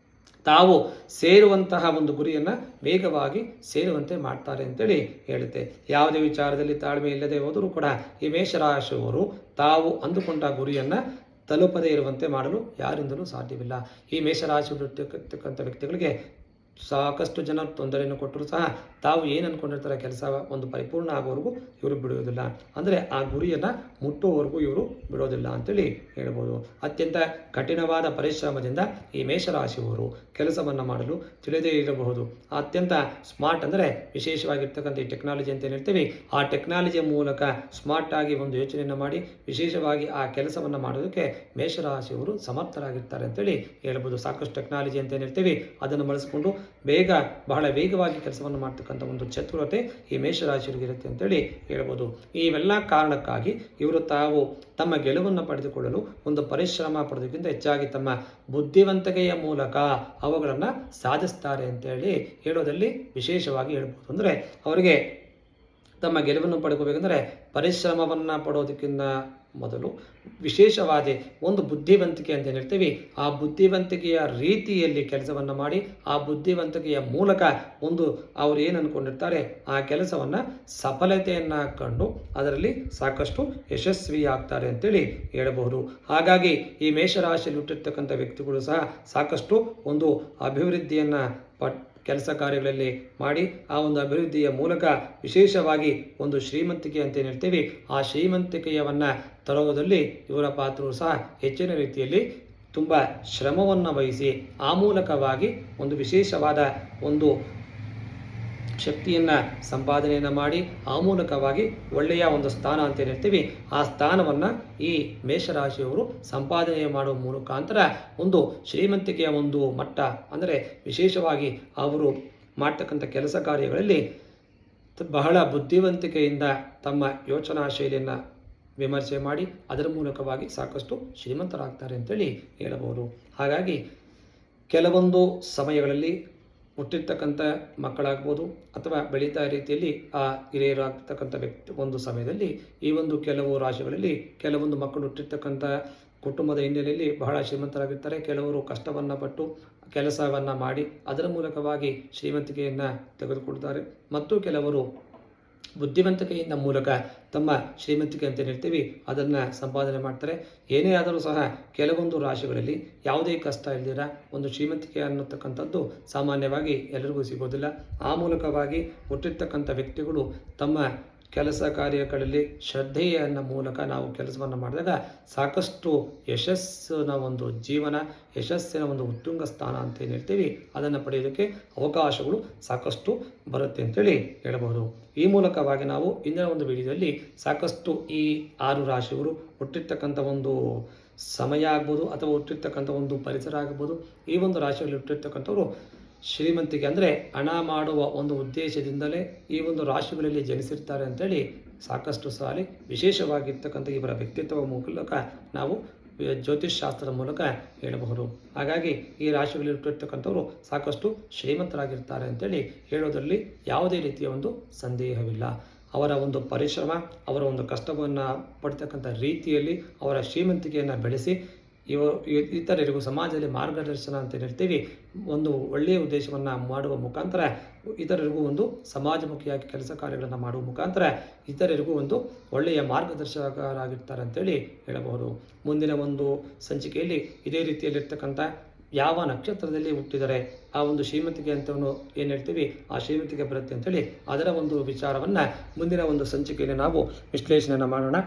ತಾವು ಸೇರುವಂತಹ ಒಂದು ಗುರಿಯನ್ನು ವೇಗವಾಗಿ ಸೇರುವಂತೆ ಮಾಡ್ತಾರೆ ಅಂತೇಳಿ ಹೇಳುತ್ತೆ. ಯಾವುದೇ ವಿಚಾರದಲ್ಲಿ ತಾಳ್ಮೆ ಇಲ್ಲದೆ ಹೋದರೂ ಕೂಡ ಈ ಮೇಷರಾಶಿಯವರು ತಾವು ಅಂದುಕೊಂಡ ಗುರಿಯನ್ನು ತಲುಪದೇ ಇರುವಂತೆ ಮಾಡಲು ಯಾರಿಂದಲೂ ಸಾಧ್ಯವಿಲ್ಲ. ಈ ಮೇಷರಾಶಿಯಲ್ಲಿರ್ತಕ್ಕಂಥ ವ್ಯಕ್ತಿಗಳಿಗೆ ಸಾಕಷ್ಟು ಜನ ತೊಂದರೆಯನ್ನು ಕೊಟ್ಟರು ಸಹ ತಾವು ಏನು ಅಂದ್ಕೊಂಡಿರ್ತಾರೆ ಕೆಲಸ ಒಂದು ಪರಿಪೂರ್ಣ ಆಗೋವರೆಗೂ ಇವರು ಬಿಡುವುದಿಲ್ಲ. ಅಂದರೆ ಆ ಗುರಿಯನ್ನು ಮುಟ್ಟುವವರೆಗೂ ಇವರು ಬಿಡೋದಿಲ್ಲ ಅಂತೇಳಿ ಹೇಳ್ಬೋದು. ಅತ್ಯಂತ ಕಠಿಣವಾದ ಪರಿಶ್ರಮದಿಂದ ಈ ಮೇಷರಾಶಿಯವರು ಕೆಲಸವನ್ನು ಮಾಡಲು ತಿಳಿದೇ ಇರಬಹುದು. ಅತ್ಯಂತ ಸ್ಮಾರ್ಟ್ ಅಂದರೆ ವಿಶೇಷವಾಗಿರ್ತಕ್ಕಂಥ ಈ ಟೆಕ್ನಾಲಜಿ ಅಂತ ಏನು ಹೇಳ್ತೀವಿ, ಆ ಟೆಕ್ನಾಲಜಿಯ ಮೂಲಕ ಸ್ಮಾರ್ಟ್ ಆಗಿ ಒಂದು ಯೋಚನೆಯನ್ನು ಮಾಡಿ ವಿಶೇಷವಾಗಿ ಆ ಕೆಲಸವನ್ನು ಮಾಡೋದಕ್ಕೆ ಮೇಷರಾಶಿಯವರು ಸಮರ್ಥರಾಗಿರ್ತಾರೆ ಅಂತೇಳಿ ಹೇಳ್ಬೋದು. ಸಾಕಷ್ಟು ಟೆಕ್ನಾಲಜಿ ಅಂತ ಏನು ಹೇಳ್ತೀವಿ ಅದನ್ನು ಬಳಸಿಕೊಂಡು ಬಹಳ ವೇಗವಾಗಿ ಕೆಲಸವನ್ನು ಮಾಡ್ತಕ್ಕಂಥ ಒಂದು ಚತುರತೆ ಈ ಮೇಷರಾಶಿಯವರಿಗಿರುತ್ತೆ ಅಂತೇಳಿ ಹೇಳ್ಬೋದು. ಇವೆಲ್ಲ ಕಾರಣಕ್ಕಾಗಿ ಇವರು ತಾವು ತಮ್ಮ ಗೆಲುವನ್ನು ಪಡೆದುಕೊಳ್ಳಲು ಒಂದು ಪರಿಶ್ರಮ ಪಡೋದಕ್ಕಿಂತ ಹೆಚ್ಚಾಗಿ ತಮ್ಮ ಬುದ್ಧಿವಂತಿಕೆಯ ಮೂಲಕ ಅವುಗಳನ್ನು ಸಾಧಿಸ್ತಾರೆ ಅಂತೇಳಿ ಹೇಳೋದಲ್ಲಿ ವಿಶೇಷವಾಗಿ ಹೇಳ್ಬೋದು. ಅಂದರೆ ಅವರಿಗೆ ತಮ್ಮ ಗೆಲುವನ್ನು ಪಡ್ಕೋಬೇಕಂದ್ರೆ ಪರಿಶ್ರಮವನ್ನು ಪಡೋದಕ್ಕಿಂತ ಮೊದಲು ವಿಶೇಷವಾದ ಒಂದು ಬುದ್ಧಿವಂತಿಕೆ ಅಂತ ಹೇಳ್ತೀವಿ, ಆ ಬುದ್ಧಿವಂತಿಕೆಯ ರೀತಿಯಲ್ಲಿ ಕೆಲಸವನ್ನು ಮಾಡಿ ಆ ಬುದ್ಧಿವಂತಿಕೆಯ ಮೂಲಕ ಅವರು ಏನು ಅಂದ್ಕೊಂಡಿರ್ತಾರೆ ಆ ಕೆಲಸವನ್ನು ಸಫಲತೆಯನ್ನು ಕಂಡು ಅದರಲ್ಲಿ ಸಾಕಷ್ಟು ಯಶಸ್ವಿಯಾಗ್ತಾರೆ ಅಂತೇಳಿ ಹೇಳಬಹುದು. ಹಾಗಾಗಿ ಈ ಮೇಷರಾಶಿಯಲ್ಲಿ ಹುಟ್ಟಿರ್ತಕ್ಕಂಥ ವ್ಯಕ್ತಿಗಳು ಸಹ ಸಾಕಷ್ಟು ಒಂದು ಅಭಿವೃದ್ಧಿಯನ್ನು ಕೆಲಸ ಕಾರ್ಯಗಳಲ್ಲಿ ಮಾಡಿ ಆ ಒಂದು ಅಭಿವೃದ್ಧಿಯ ಮೂಲಕ ವಿಶೇಷವಾಗಿ ಒಂದು ಶ್ರೀಮಂತಿಕೆ ಅಂತ ಏನು ಹೇಳ್ತೀವಿ ಆ ಶ್ರೀಮಂತಿಕೆಯನ್ನು ತರುವುದರಲ್ಲಿ ಇವರ ಪಾತ್ರವು ಸಹ ಹೆಚ್ಚಿನ ರೀತಿಯಲ್ಲಿ ತುಂಬ ಶ್ರಮವನ್ನು ವಹಿಸಿ ಆ ಮೂಲಕವಾಗಿ ಒಂದು ವಿಶೇಷವಾದ ಒಂದು ಶಕ್ತಿಯನ್ನು ಸಂಪಾದನೆಯನ್ನು ಮಾಡಿ ಆ ಮೂಲಕವಾಗಿ ಒಳ್ಳೆಯ ಒಂದು ಸ್ಥಾನ ಅಂತ ಏನು ಹೇಳ್ತೀವಿ ಆ ಸ್ಥಾನವನ್ನು ಈ ಮೇಷರಾಶಿಯವರು ಸಂಪಾದನೆ ಮಾಡುವ ಮುಖಾಂತರ ಒಂದು ಶ್ರೀಮಂತಿಕೆಯ ಒಂದು ಮಟ್ಟ ಅಂದರೆ ವಿಶೇಷವಾಗಿ ಅವರು ಮಾಡ್ತಕ್ಕಂಥ ಕೆಲಸ ಕಾರ್ಯಗಳಲ್ಲಿ ಬಹಳ ಬುದ್ಧಿವಂತಿಕೆಯಿಂದ ತಮ್ಮ ಯೋಚನಾ ಶೈಲಿಯನ್ನು ವಿಮರ್ಶೆ ಮಾಡಿ ಅದರ ಮೂಲಕವಾಗಿ ಸಾಕಷ್ಟು ಶ್ರೀಮಂತರಾಗ್ತಾರೆ ಅಂತೇಳಿ ಹೇಳಬಹುದು. ಹಾಗಾಗಿ ಕೆಲವೊಂದು ಸಮಯಗಳಲ್ಲಿ ಹುಟ್ಟಿರ್ತಕ್ಕಂಥ ಮಕ್ಕಳಾಗ್ಬೋದು ಅಥವಾ ಬೆಳೀತಾ ರೀತಿಯಲ್ಲಿ ಆ ಹಿರಿಯರಾಗ್ತಕ್ಕಂಥ ವ್ಯಕ್ತಿ ಒಂದು ಸಮಯದಲ್ಲಿ ಈ ಒಂದು ಕೆಲವು ರಾಶಿಗಳಲ್ಲಿ ಕೆಲವೊಂದು ಮಕ್ಕಳು ಹುಟ್ಟಿರ್ತಕ್ಕಂಥ ಕುಟುಂಬದ ಹಿನ್ನೆಲೆಯಲ್ಲಿ ಬಹಳ ಶ್ರೀಮಂತರಾಗಿರ್ತಾರೆ. ಕೆಲವರು ಕಷ್ಟವನ್ನು ಪಟ್ಟು ಕೆಲಸವನ್ನು ಮಾಡಿ ಅದರ ಮೂಲಕವಾಗಿ ಶ್ರೀಮಂತಿಕೆಯನ್ನು ತೆಗೆದುಕೊಳ್ತಾರೆ. ಮತ್ತು ಕೆಲವರು ಬುದ್ಧಿವಂತಿಕೆಯಿಂದ ಮೂಲಕ ತಮ್ಮ ಶ್ರೀಮಂತಿಕೆ ಅಂತ ಹೇಳ್ತೀವಿ ಅದನ್ನು ಸಂಪಾದನೆ ಮಾಡ್ತಾರೆ. ಏನೇ ಆದರೂ ಸಹ ಕೆಲವೊಂದು ರಾಶಿಗಳಲ್ಲಿ ಯಾವುದೇ ಕಷ್ಟ ಇಲ್ದಿರ ಒಂದು ಶ್ರೀಮಂತಿಕೆ ಅನ್ನತಕ್ಕಂಥದ್ದು ಸಾಮಾನ್ಯವಾಗಿ ಎಲ್ಲರಿಗೂ ಸಿಗೋದಿಲ್ಲ. ಆ ಮೂಲಕವಾಗಿ ಹುಟ್ಟಿರ್ತಕ್ಕಂಥ ವ್ಯಕ್ತಿಗಳು ತಮ್ಮ ಕೆಲಸ ಕಾರ್ಯಗಳಲ್ಲಿ ಶ್ರದ್ಧೆಯನ್ನು ಮೂಲಕ ನಾವು ಕೆಲಸವನ್ನು ಮಾಡಿದಾಗ ಸಾಕಷ್ಟು ಯಶಸ್ಸಿನ ಒಂದು ಜೀವನ, ಯಶಸ್ಸಿನ ಒಂದು ಉತ್ತುಂಗ ಸ್ಥಾನ ಅಂತ ಏನು ಹೇಳ್ತೀವಿ ಅದನ್ನು ಪಡೆಯೋದಕ್ಕೆ ಅವಕಾಶಗಳು ಸಾಕಷ್ಟು ಬರುತ್ತೆ ಅಂತೇಳಿ ಹೇಳಬಹುದು. ಈ ಮೂಲಕವಾಗಿ ನಾವು ಇಂದಿನ ಒಂದು ವಿಡಿಯೋದಲ್ಲಿ ಸಾಕಷ್ಟು ಈ 6 ರಾಶಿಯವರು ಹುಟ್ಟಿರ್ತಕ್ಕಂಥ ಒಂದು ಸಮಯ ಆಗ್ಬೋದು ಅಥವಾ ಹುಟ್ಟಿರ್ತಕ್ಕಂಥ ಒಂದು ಪರಿಸರ ಆಗ್ಬೋದು, ಈ ಒಂದು ರಾಶಿಯಲ್ಲಿ ಹುಟ್ಟಿರ್ತಕ್ಕಂಥವ್ರು ಶ್ರೀಮಂತಿಕೆ ಅಂದರೆ ಹಣ ಮಾಡುವ ಒಂದು ಉದ್ದೇಶದಿಂದಲೇ ಈ ಒಂದು ರಾಶಿಗಳಲ್ಲಿ ಜನಿಸಿರ್ತಾರೆ ಅಂತೇಳಿ ಸಾಕಷ್ಟು ಸಾರಿ ವಿಶೇಷವಾಗಿರ್ತಕ್ಕಂಥ ಇವರ ವ್ಯಕ್ತಿತ್ವ ಮೂಲಕ ನಾವು ಜ್ಯೋತಿಷ್ ಶಾಸ್ತ್ರದ ಮೂಲಕ ಹೇಳಬಹುದು. ಹಾಗಾಗಿ ಈ ರಾಶಿಗಳಲ್ಲಿ ಹುಟ್ಟಿರ್ತಕ್ಕಂಥವ್ರು ಸಾಕಷ್ಟು ಶ್ರೀಮಂತರಾಗಿರ್ತಾರೆ ಅಂತೇಳಿ ಹೇಳೋದರಲ್ಲಿ ಯಾವುದೇ ರೀತಿಯ ಒಂದು ಸಂದೇಹವಿಲ್ಲ. ಅವರ ಒಂದು ಪರಿಶ್ರಮ, ಅವರ ಒಂದು ಕಷ್ಟವನ್ನು ಪಡ್ತಕ್ಕಂಥ ರೀತಿಯಲ್ಲಿ ಅವರ ಶ್ರೀಮಂತಿಕೆಯನ್ನು ಬೆಳೆಸಿ ಇತರರಿಗೂ ಸಮಾಜದಲ್ಲಿ ಮಾರ್ಗದರ್ಶನ ಅಂತ ಹೇಳ್ತೀವಿ ಒಂದು ಒಳ್ಳೆಯ ಉದ್ದೇಶವನ್ನು ಮಾಡುವ ಮುಖಾಂತರ ಇತರರಿಗೂ ಒಂದು ಸಮಾಜಮುಖಿಯಾಗಿ ಕೆಲಸ ಕಾರ್ಯಗಳನ್ನು ಮಾಡುವ ಮುಖಾಂತರ ಇತರರಿಗೂ ಒಂದು ಒಳ್ಳೆಯ ಮಾರ್ಗದರ್ಶಕರಾಗಿರ್ತಾರೆ ಅಂತೇಳಿ ಹೇಳಬಹುದು. ಮುಂದಿನ ಒಂದು ಸಂಚಿಕೆಯಲ್ಲಿ ಇದೇ ರೀತಿಯಲ್ಲಿರ್ತಕ್ಕಂಥ ಯಾವ ನಕ್ಷತ್ರದಲ್ಲಿ ಹುಟ್ಟಿದರೆ ಆ ಒಂದು ಶ್ರೀಮಂತಿಕೆ ಅಂತವನ್ನು ಏನು ಹೇಳ್ತೀವಿ ಆ ಶ್ರೀಮಂತಿಕೆ ಬರುತ್ತೆ ಅಂತೇಳಿ ಅದರ ಒಂದು ವಿಚಾರವನ್ನು ಮುಂದಿನ ಒಂದು ಸಂಚಿಕೆಯಲ್ಲಿ ನಾವು ವಿಶ್ಲೇಷಣೆಯನ್ನು ಮಾಡೋಣ.